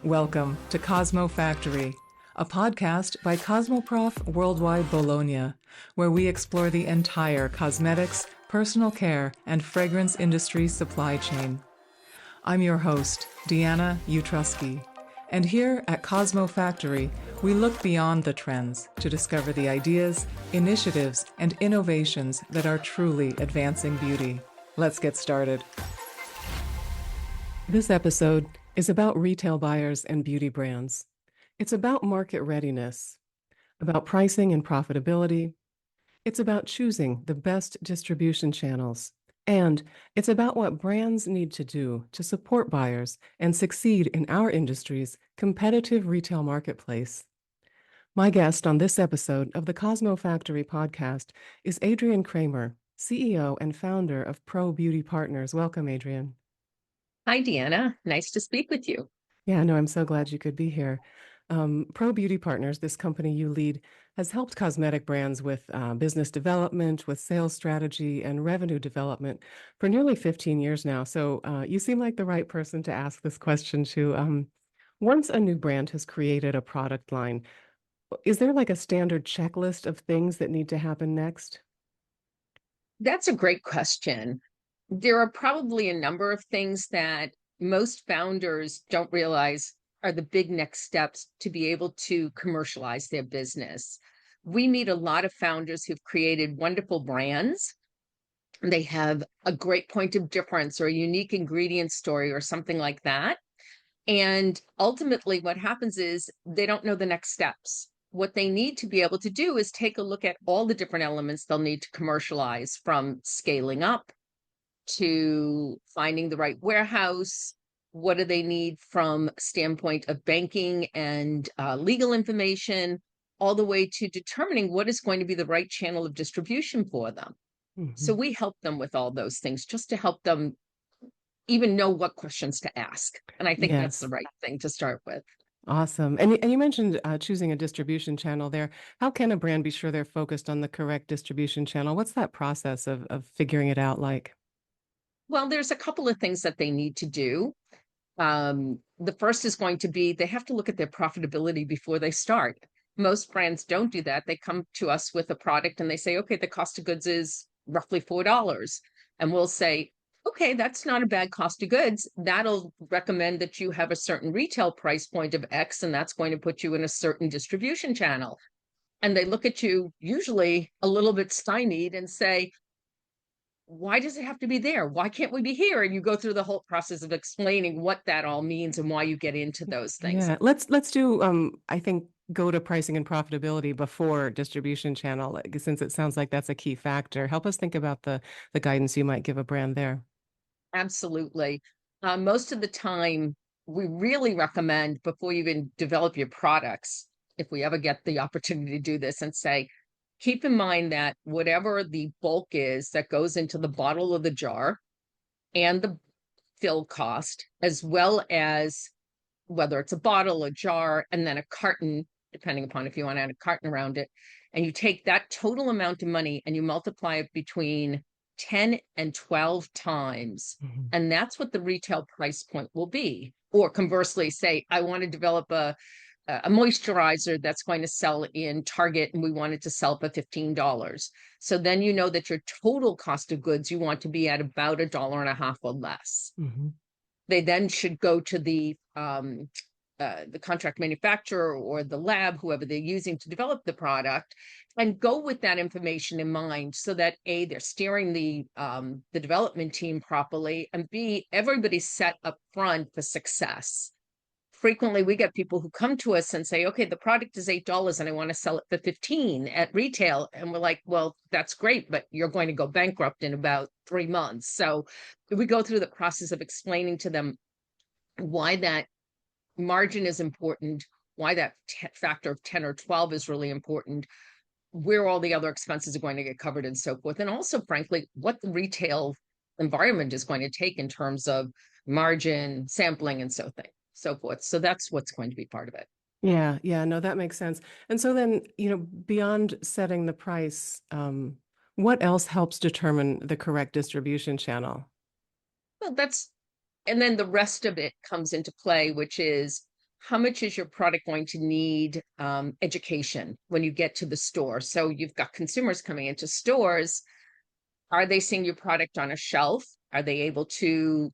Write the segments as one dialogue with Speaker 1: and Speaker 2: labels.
Speaker 1: Welcome to CosmoFactory, a podcast by Cosmoprof Worldwide Bologna, where we explore the entire cosmetics, personal care, and fragrance industry supply chain. I'm your host, Deanna Utrusky, and here at CosmoFactory, we look beyond the trends to discover the ideas, initiatives, and innovations that are truly advancing beauty. Let's get started. This episode is about retail buyers and beauty brands. It's about market readiness, about pricing and profitability. It's about choosing the best distribution channels. And it's about what brands need to do to support buyers and succeed in our industry's competitive retail marketplace. My guest on this episode of the CosmoFactory podcast is Adrienne Kramer, CEO and founder of ProBeauty Partners. Welcome, Adrienne.
Speaker 2: Hi, Deanna. Nice to speak with you.
Speaker 1: Yeah, no, I'm so glad you could be here. ProBeauty Partners, this company you lead, has helped cosmetic brands with business development, with sales strategy, and revenue development for nearly 15 years now. So you seem like the right person to ask this question to. Once a new brand has created a product line, is there like a standard checklist of things that need to happen next?
Speaker 2: That's a great question. There are probably a number of things that most founders don't realize are the big next steps to be able to commercialize their business. We meet a lot of founders who've created wonderful brands. They have a great point of difference or a unique ingredient story or something like that. And ultimately, what happens is they don't know the next steps. What they need to be able to do is take a look at all the different elements they'll need to commercialize, from scaling up to finding the right warehouse. What do they need from a standpoint of banking and legal information, all the way to determining what is going to be the right channel of distribution for them. So we help them with all those things just to help them even know what questions to ask. And I think that's the
Speaker 1: Yes.
Speaker 2: right thing to start with.
Speaker 1: Awesome. And you mentioned choosing a distribution channel there. How can a brand be sure they're focused on the correct distribution channel? What's that process of figuring it out like?
Speaker 2: Well, there's a couple of things that they need to do. The first is going to be they have to look at their profitability before they start. Most brands don't do that. They come to us with a product and they say, okay, the cost of goods is roughly $4. And we'll say, okay, that's not a bad cost of goods. That'll recommend that you have a certain retail price point of X, and that's going to put you in a certain distribution channel. And they look at you usually a little bit stymied and say, why does it have to be there? Why can't we be here? And you go through the whole process of explaining what that all means and why you get into those things.
Speaker 1: Yeah, let's do I think go to pricing and profitability before distribution channel, since it sounds like that's a key factor. Help us think about the guidance you might give a brand there.
Speaker 2: Absolutely. Most of the time, we really recommend, before you even develop your products, if we ever get the opportunity to do this, and say, keep in mind that whatever the bulk is that goes into the bottle or the jar and the fill cost, as well as whether it's a bottle, a jar, and then a carton, depending upon if you want to add a carton around it, and you take that total amount of money and you multiply it between 10 and 12 times, and that's what the retail price point will be. Or conversely, say, I want to develop a moisturizer that's going to sell in Target and we want it to sell for $15. So then you know that your total cost of goods, you want to be at about $1.50 or less.
Speaker 1: Mm-hmm.
Speaker 2: They then should go to the contract manufacturer or the lab, whoever they're using to develop the product, and go with that information in mind, so that A, they're steering the development team properly, and B, everybody's set up front for success. Frequently, we get people who come to us and say, okay, the product is $8 and I want to sell it for 15 at retail. And we're like, well, that's great, but you're going to go bankrupt in about 3 months. So we go through the process of explaining to them why that margin is important, why that factor of 10 or 12 is really important, where all the other expenses are going to get covered, and so forth. And also, frankly, what the retail environment is going to take in terms of margin, sampling, and so forth. So that's what's going to be part of it.
Speaker 1: Yeah, no, that makes sense. And so then, beyond setting the price, what else helps determine the correct distribution channel?
Speaker 2: Well, and then the rest of it comes into play, which is how much is your product going to need education when you get to the store? So you've got consumers coming into stores. Are they seeing your product on a shelf? Are they able to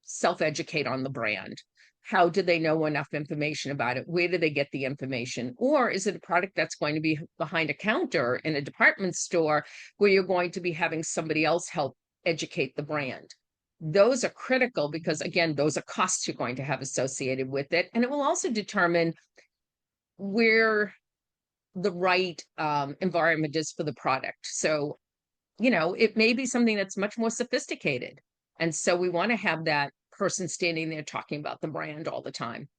Speaker 2: self-educate on the brand? How do they know enough information about it? Where do they get the information? Or is it a product that's going to be behind a counter in a department store where you're going to be having somebody else help educate the brand? Those are critical because, again, those are costs you're going to have associated with it. And it will also determine where the right environment is for the product. So, it may be something that's much more sophisticated. And so we want to have that person standing there talking about the brand all the time.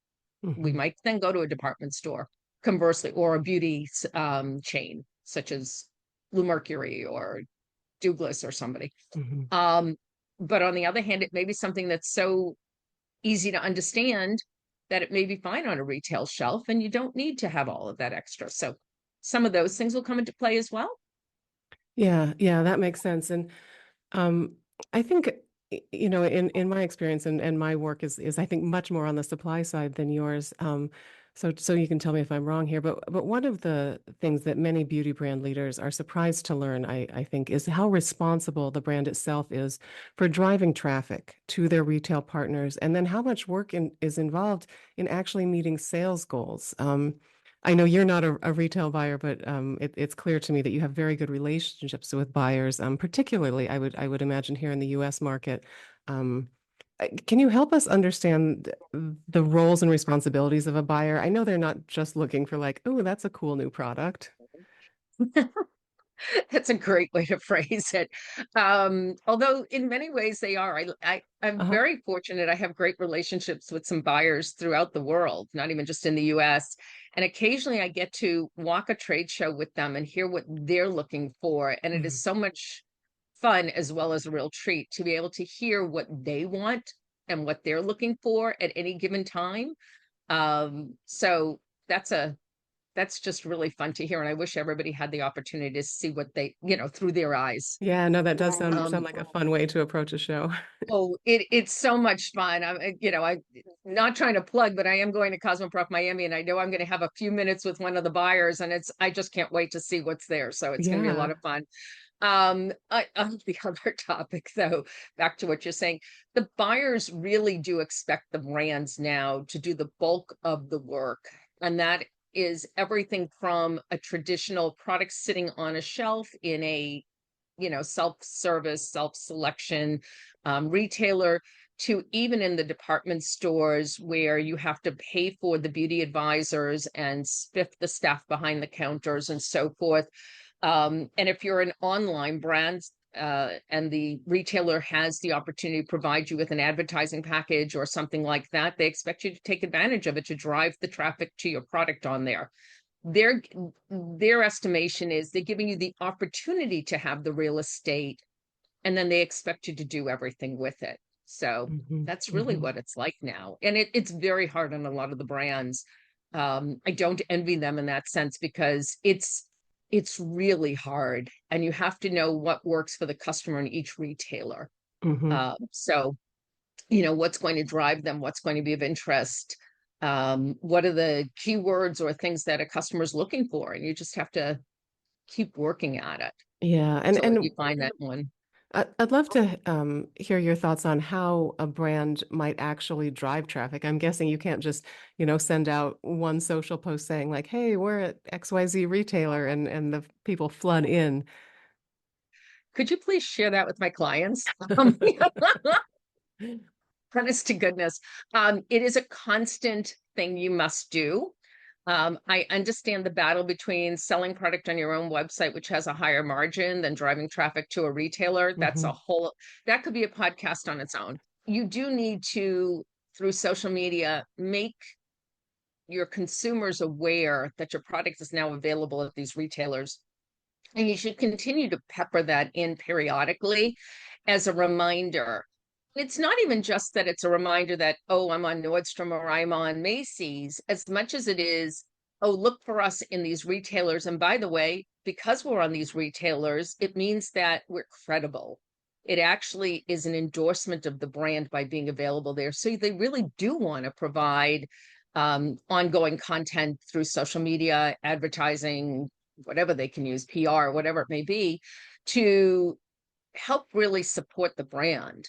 Speaker 2: We
Speaker 1: Mhm.
Speaker 2: might then go to a department store, conversely, or a beauty chain, such as Blue Mercury or Douglas or somebody.
Speaker 1: Mhm.
Speaker 2: Um, but on the other hand, it may be something that's so easy to understand that it may be fine on a retail shelf and you don't need to have all of that extra. So some of those things will come into play as well.
Speaker 1: Yeah, yeah, that makes sense. And Um, I think, in my experience and my work is I think much more on the supply side than yours. So you can tell me if I'm wrong here, but one of the things that many beauty brand leaders are surprised to learn, I think, is how responsible the brand itself is for driving traffic to their retail partners, and then how much work is involved in actually meeting sales goals. I know you're not a retail buyer, but it's clear to me that you have very good relationships with buyers, particularly I would imagine here in the U.S. market. Um, can you help us understand the roles and responsibilities of a buyer? I know they're not just looking for like, oh, that's a cool new product.
Speaker 2: That's a great way to phrase it. Although in many ways they are. I'm
Speaker 1: Uh-huh.
Speaker 2: very fortunate. I have great relationships with some buyers throughout the world, not even just in the US. And occasionally I get to walk a trade show with them and hear what they're looking for. And it is
Speaker 1: Mhm.
Speaker 2: so much fun as well as a real treat to be able to hear what they want and what they're looking for at any given time. So that's a that's just really fun to hear. And I wish everybody had the opportunity to see what they, through their eyes.
Speaker 1: Yeah, no, that does sound
Speaker 2: Um,
Speaker 1: like a fun way to approach a show.
Speaker 2: oh, it's so much fun. I'm not trying to plug, but I am going to CosmoProf Miami, and I know I'm going to have a few minutes with one of the buyers, and I just can't wait to see what's there. So it's going to be a lot
Speaker 1: Yeah.
Speaker 2: of fun. On the other topic, though, back to what you're saying, the buyers really do expect the brands now to do the bulk of the work. And that is everything from a traditional product sitting on a shelf in a, self-service, self-selection retailer to even in the department stores where you have to pay for the beauty advisors and spiff the staff behind the counters and so forth. And if you're an online brand and the retailer has the opportunity to provide you with an advertising package or something like that, they expect you to take advantage of it to drive the traffic to your product on there. Their their estimation is they're giving you the opportunity to have the real estate, and then they expect you to do everything with it. So
Speaker 1: Hmm.
Speaker 2: that's really
Speaker 1: Hmm.
Speaker 2: what it's like now. And it's very hard on a lot of the brands. I don't envy them in that sense because it's really hard and you have to know what works for the customer in each retailer.
Speaker 1: Hmm.
Speaker 2: So, what's going to drive them, what's going to be of interest, what are the keywords or things that a customer is looking for, and you just have to keep working at it
Speaker 1: Yeah, and
Speaker 2: till
Speaker 1: and
Speaker 2: you find that one.
Speaker 1: I'd love to hear your thoughts on how a brand might actually drive traffic. I'm guessing you can't just, send out one social post saying like, "Hey, we're at XYZ retailer," and the people flood in.
Speaker 2: Could you please share that with my clients? Honest to goodness. It is a constant thing you must do. I understand the battle between selling product on your own website, which has a higher margin, than driving traffic to a retailer.
Speaker 1: Hmm.
Speaker 2: That could be a podcast on its own. You do need to, through social media, make your consumers aware that your product is now available at these retailers. And you should continue to pepper that in periodically as a reminder. It's not even just that it's a reminder that, oh, I'm on Nordstrom or I'm on Macy's, as much as it is, oh, look for us in these retailers. And by the way, because we're on these retailers, it means that we're credible. It actually is an endorsement of the brand by being available there. So they really do want to provide ongoing content through social media, advertising, whatever they can use, PR, whatever it may be, to help really support the brand.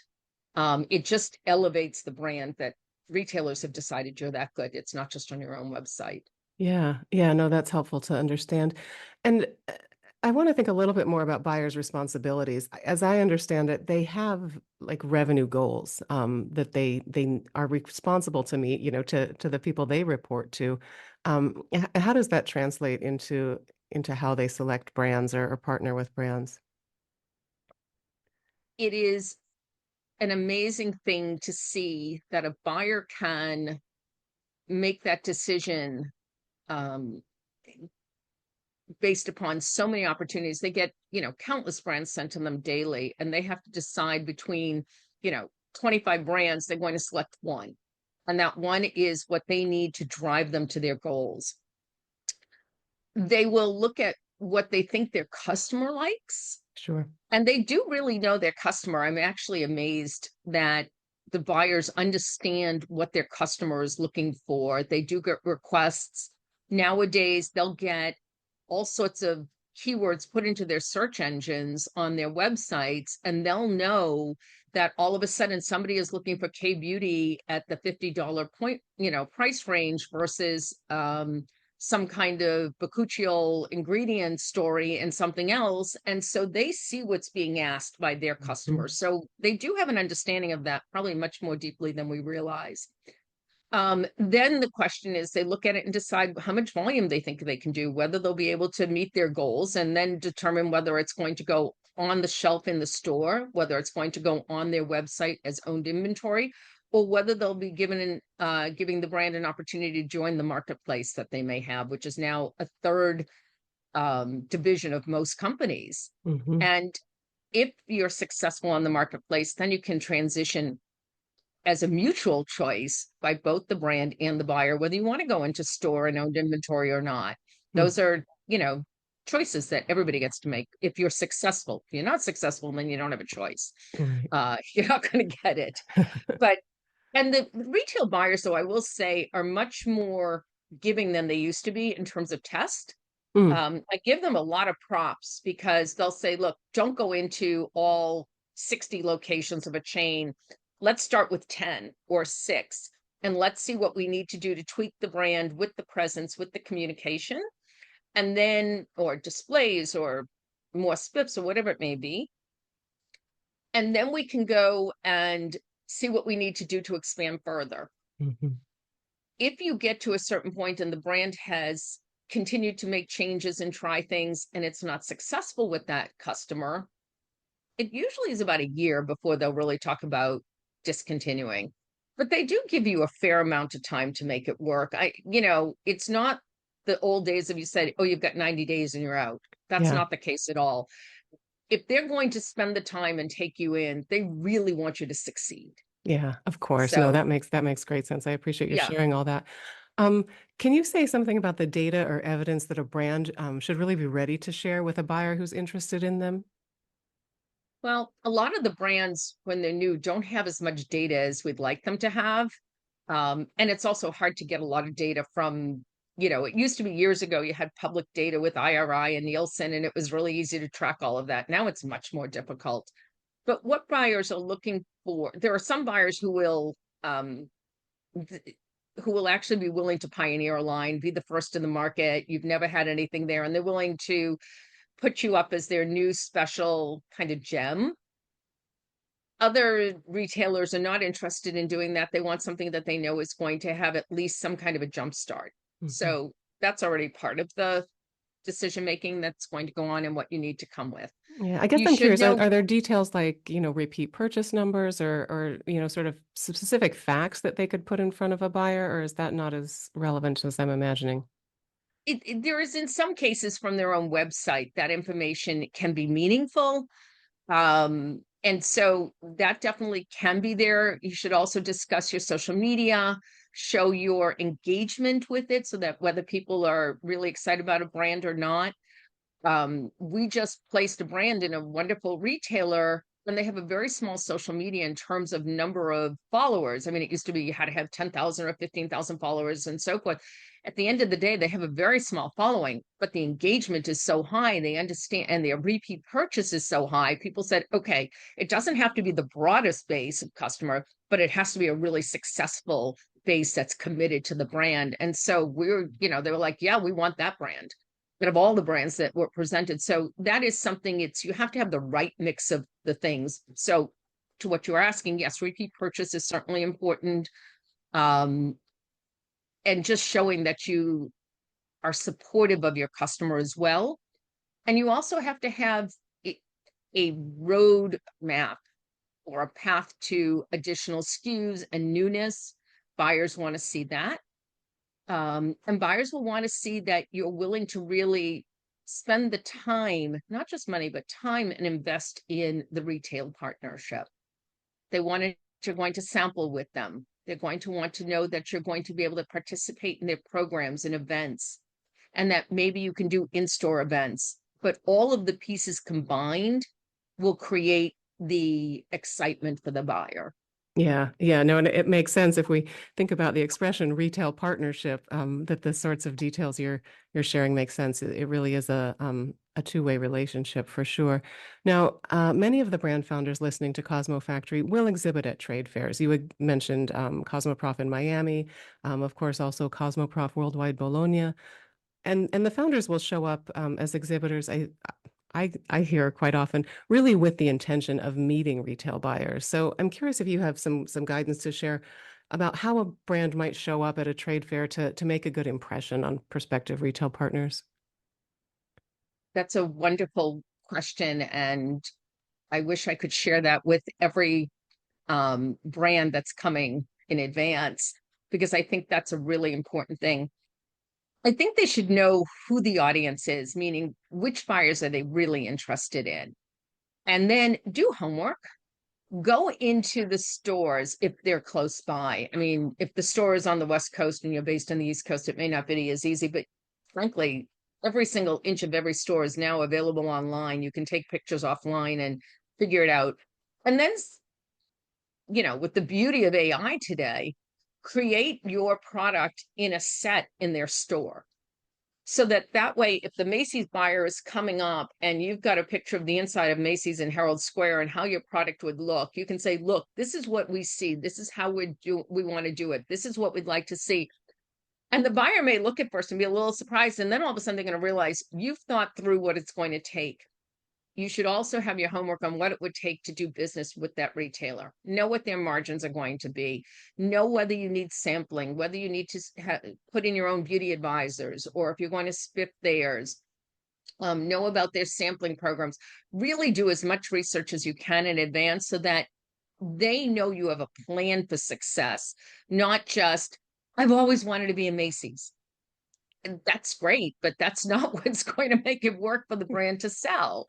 Speaker 2: It just elevates the brand that retailers have decided you're that good. It's not just on your own website.
Speaker 1: Yeah, yeah, no, that's helpful to understand. And I want to think a little bit more about buyers' responsibilities. As I understand it, they have like revenue goals that they are responsible to meet, to the people they report to. How does that translate into how they select brands or partner with brands?
Speaker 2: It is an amazing thing to see that a buyer can make that decision um, based upon so many opportunities. They get, countless brands sent to them daily, and they have to decide between, 25 brands. They're going to select one. And that one is what they need to drive them to their goals. They will look at what they think their customer likes.
Speaker 1: Sure.
Speaker 2: And they do really know their customer. I'm actually amazed that the buyers understand what their customer is looking for. They do get requests. Nowadays, they'll get all sorts of keywords put into their search engines on their websites, and they'll know that all of a sudden somebody is looking for K beauty at the $50 point, price range versus some kind of bakuchiol ingredient story and something else. And so they see what's being asked by their customers. So they do have an understanding of that, probably much more deeply than we realize. Then the question is, they look at it and decide how much volume they think they can do, whether they'll be able to meet their goals, and then determine whether it's going to go on the shelf in the store, whether it's going to go on their website as owned inventory, or whether they'll be giving the brand an opportunity to join the marketplace that they may have, which is now a third division of most companies.
Speaker 1: Mm-hmm.
Speaker 2: And if you're successful on the marketplace, then you can transition as a mutual choice by both the brand and the buyer, whether you want to go into store and owned inventory or not. Those are, choices that everybody gets to make if you're successful. If you're not successful, then you don't have a choice.
Speaker 1: Right.
Speaker 2: You're not going to get it. But, and the retail buyers, though, I will say, are much more giving than they used to be in terms of test. I give them a lot of props because they'll say, look, don't go into all 60 locations of a chain. Let's start with 10 or 6, and let's see what we need to do to tweak the brand with the presence, with the communication, and then, or displays or more spiffs or whatever it may be. And then we can go and see what we need to do to expand further.
Speaker 1: Mm-hmm.
Speaker 2: If you get to a certain point and the brand has continued to make changes and try things and it's not successful with that customer, it usually is about a year before they'll really talk about discontinuing. But they do give you a fair amount of time to make it work. It's not the old days of you said, oh, you've got 90 days and you're out. That's
Speaker 1: Yeah.
Speaker 2: not the case at all. If they're going to spend the time and take you in, they really want you to succeed.
Speaker 1: Yeah, of course. No,
Speaker 2: So,
Speaker 1: that makes great sense. I appreciate you
Speaker 2: yeah.
Speaker 1: sharing all that. Um, can you say something about the data or evidence that a brand should really be ready to share with a buyer who's interested in them?
Speaker 2: Well, a lot of the brands, when they're new, don't have as much data as we'd like them to have. And it's also hard to get a lot of data from, it used to be years ago, you had public data with IRI and Nielsen, and it was really easy to track all of that. Now it's much more difficult. But what buyers are looking for, there are some buyers who will actually be willing to pioneer a line, be the first in the market. You've never had anything there, and they're willing to put you up as their new special kind of gem. Other retailers are not interested in doing that. They want something that they know is going to have at least some kind of a jump start.
Speaker 1: Mhm.
Speaker 2: So that's already part of the decision making that's going to go on and what you need to come with.
Speaker 1: Yeah, I guess
Speaker 2: You
Speaker 1: I'm
Speaker 2: should
Speaker 1: curious,
Speaker 2: know.
Speaker 1: are there details like, repeat purchase numbers or, sort of specific facts that they could put in front of a buyer, or is that not as relevant as I'm imagining?
Speaker 2: There is, in some cases, from their own website, that information can be meaningful. And so that definitely can be there. You should also discuss your social media, show your engagement with it so that whether people are really excited about a brand or not. We just placed a brand in a wonderful retailer and they have a very small social media in terms of number of followers. I mean, it used to be you had to have 10,000 or 15,000 followers and so forth. At the end of the day, they have a very small following, but the engagement is so high. They understand, and their repeat purchase is so high. People said, okay, it doesn't have to be the broadest base of customer, but it has to be a really successful base that's committed to the brand. And so they were like, yeah, we want that brand of all the brands that were presented. So that is something, you have to have the right mix of the things. So to what you're asking, yes, repeat purchase is certainly important. And just showing that you are supportive of your customer as well. And you also have to have a road map or a path to additional SKUs and newness. Buyers want to see that. And buyers will want to see that you're willing to really spend the time, not just money, but time, and invest in the retail partnership. They want to, you're going to sample with them. They're going to want to know that you're going to be able to participate in their programs and events, and that maybe you can do in-store events. But all of the pieces combined will create the excitement for the buyer.
Speaker 1: Yeah, yeah, no, and it makes sense if we think about the expression retail partnership, that the sorts of details you're sharing make sense. It really is a two-way relationship for sure. Now, many of the brand founders listening to CosmoFactory will exhibit at trade fairs. You had mentioned Cosmoprof in Miami, of course, also Cosmoprof Worldwide Bologna, and the founders will show up as exhibitors. I hear quite often, really with the intention of meeting retail buyers. So I'm curious if you have some guidance to share about how a brand might show up at a trade fair to make a good impression on prospective retail partners.
Speaker 2: That's a wonderful question, and I wish I could share that with every brand that's coming in advance, because I think that's a really important thing. I think they should know who the audience is, meaning which buyers are they really interested in, and then do homework. Go into the stores if they're close by. I mean, if the store is on the West Coast and you're based on the East Coast, it may not be as easy, but frankly, every single inch of every store is now available online. You can take pictures offline and figure it out. And then, with the beauty of AI today, create your product in a set in their store. So that way, if the Macy's buyer is coming up and you've got a picture of the inside of Macy's in Herald Square and how your product would look, you can say, look, this is what we see. This is how we want to do it. This is what we'd like to see. And the buyer may look at first and be a little surprised. And then all of a sudden they're going to realize you've thought through what it's going to take. You should also have your homework on what it would take to do business with that retailer. Know what their margins are going to be. Know whether you need sampling, whether you need to put in your own beauty advisors, or if you're going to spit theirs. Know about their sampling programs. Really do as much research as you can in advance so that they know you have a plan for success, not just, I've always wanted to be in Macy's. And that's great, but that's not what's going to make it work for the brand to sell.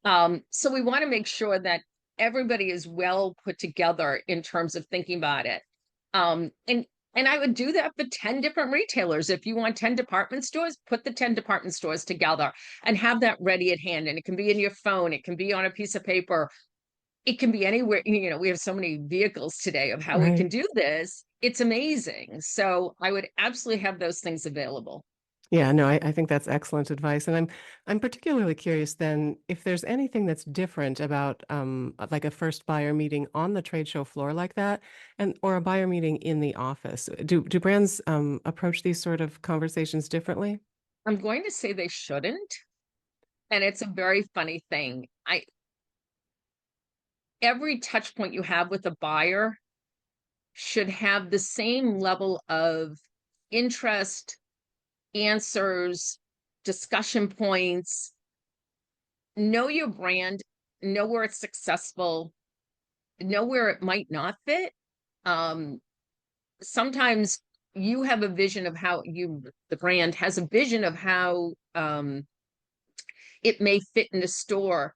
Speaker 2: So we want to make sure that everybody is well put together in terms of thinking about it. And I would do that for 10 different retailers. If you want 10 department stores, put the 10 department stores together and have that ready at hand. And it can be in your phone. It can be on a piece of paper. It can be anywhere. We have so many vehicles today of how we can do this. It's amazing. So I would absolutely have those things available.
Speaker 1: Yeah, no, I think that's excellent advice. And I'm particularly curious then if there's anything that's different about like a first buyer meeting on the trade show floor like that, and or a buyer meeting in the office. Do brands approach these sort of conversations differently?
Speaker 2: I'm going to say they shouldn't. And it's a very funny thing. Every touch point you have with a buyer should have the same level of interest, answers, discussion points. Know your brand, know where it's successful, know where it might not fit. Sometimes you have a vision of how the brand has a vision of how it may fit in the store.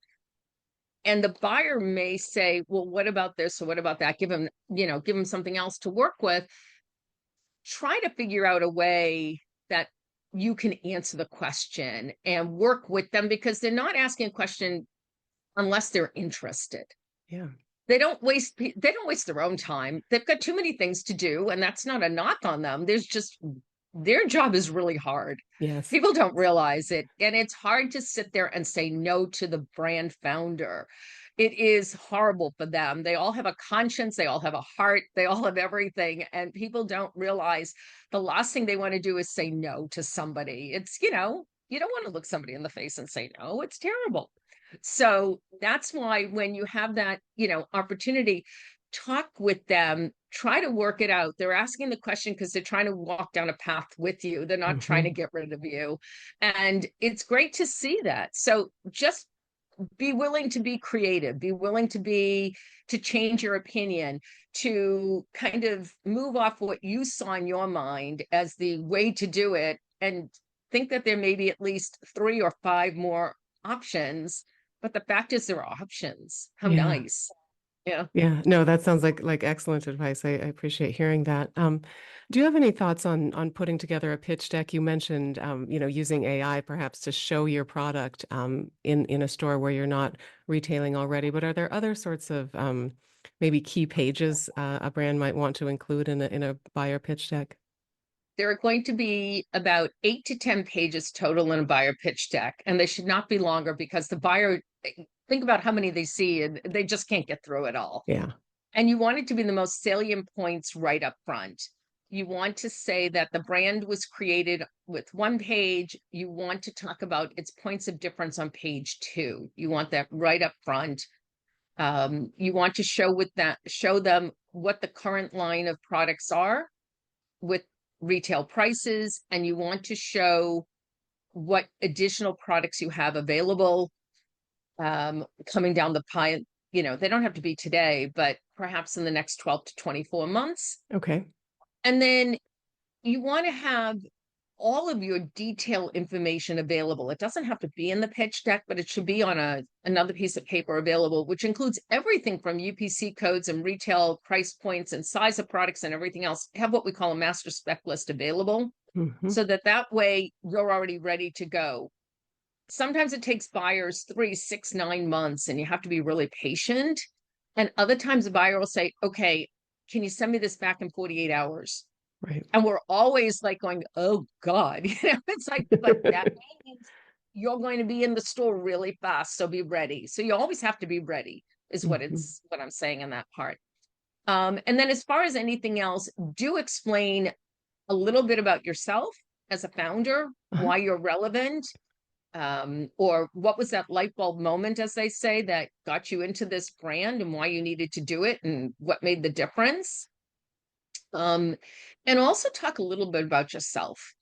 Speaker 2: And the buyer may say, well, what about this? Or what about that? Give them something else to work with. Try to figure out a way that you can answer the question and work with them, because they're not asking a question unless they're interested.
Speaker 1: Yeah.
Speaker 2: They don't waste their own time. They've got too many things to do, and that's not a knock on them. Their job is really hard.
Speaker 1: Yes.
Speaker 2: People don't realize it, and it's hard to sit there and say no to the brand founder. It is horrible for them. They all have a conscience, they all have a heart, they all have everything, and people don't realize the last thing they want to do is say no to somebody. It's, you don't want to look somebody in the face and say no. It's terrible. So that's why when you have that, opportunity, talk with them, try to work it out. They're asking the question because they're trying to walk down a path with you. They're not trying to get rid of you. And it's great to see that. So just be willing to be creative, be willing to change your opinion, to kind of move off what you saw in your mind as the way to do it, and think that there may be at least 3 or 5 more options. But the fact is, there are options. How
Speaker 1: Yeah.
Speaker 2: nice. Yeah.
Speaker 1: Yeah. No, that sounds like excellent advice. I appreciate hearing that. Do you have any thoughts on putting together a pitch deck? You mentioned, using AI perhaps to show your product in a store where you're not retailing already. But are there other sorts of maybe key pages a brand might want to include in a buyer pitch deck?
Speaker 2: There are going to be about 8 to 10 pages total in a buyer pitch deck, and they should not be longer because the buyer, think about how many they see, and they just can't get through it all.
Speaker 1: Yeah.
Speaker 2: And you want it to be the most salient points right up front. You want to say that the brand was created with one page. You want to talk about its points of difference on page 2. You want that right up front. You want to show them what the current line of products are with retail prices, and you want to show what additional products you have available coming down the pipe. They don't have to be today, but perhaps in the next 12 to 24 months.
Speaker 1: Okay.
Speaker 2: And then you want to have all of your detailed information available. It doesn't have to be in the pitch deck, but it should be on another piece of paper available, which includes everything from UPC codes and retail price points and size of products and everything else. Have what we call a master spec list available, so that way you're already ready to go. Sometimes it takes buyers 3, 6, 9 months, and you have to be really patient. And other times the buyer will say, okay, can you send me this back in 48 hours?
Speaker 1: Right.
Speaker 2: And we're always like going, oh God, it's like, but that means you're going to be in the store really fast. So be ready. So you always have to be ready is what I'm saying in that part. And then as far as anything else, do explain a little bit about yourself as a founder, why you're relevant, or what was that light bulb moment, as they say, that got you into this brand and why you needed to do it and what made the difference. And also talk a little bit about yourself.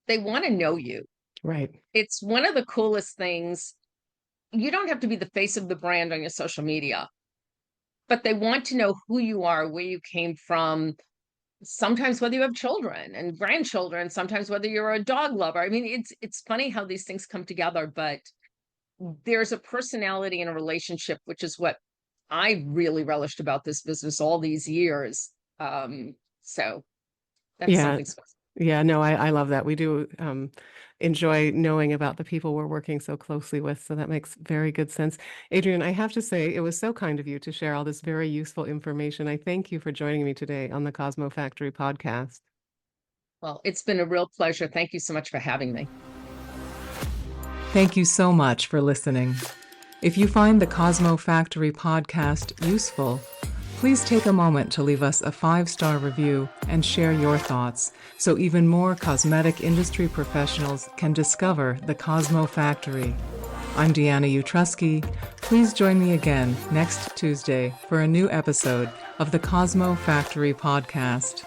Speaker 2: They want to know you.
Speaker 1: Right.
Speaker 2: It's one of the coolest things. You don't have to be the face of the brand on your social media, but they want to know who you are, where you came from, sometimes whether you have children and grandchildren, sometimes whether you're a dog lover. I mean, it's funny how these things come together, but there's a personality and a relationship, which is what I really relished about this business all these years. So that's something special.
Speaker 1: Yeah, no, I love that. We do enjoy knowing about the people we're working so closely with. So that makes very good sense. Adrienne, I have to say, it was so kind of you to share all this very useful information. I thank you for joining me today on the CosmoFactory podcast.
Speaker 2: Well, it's been a real pleasure. Thank you so much for having me.
Speaker 1: Thank you so much for listening. If you find the CosmoFactory podcast useful, please take a moment to leave us a 5-star review and share your thoughts so even more cosmetic industry professionals can discover the CosmoFactory. I'm Deanna Utrusky. Please join me again next Tuesday for a new episode of the CosmoFactory podcast.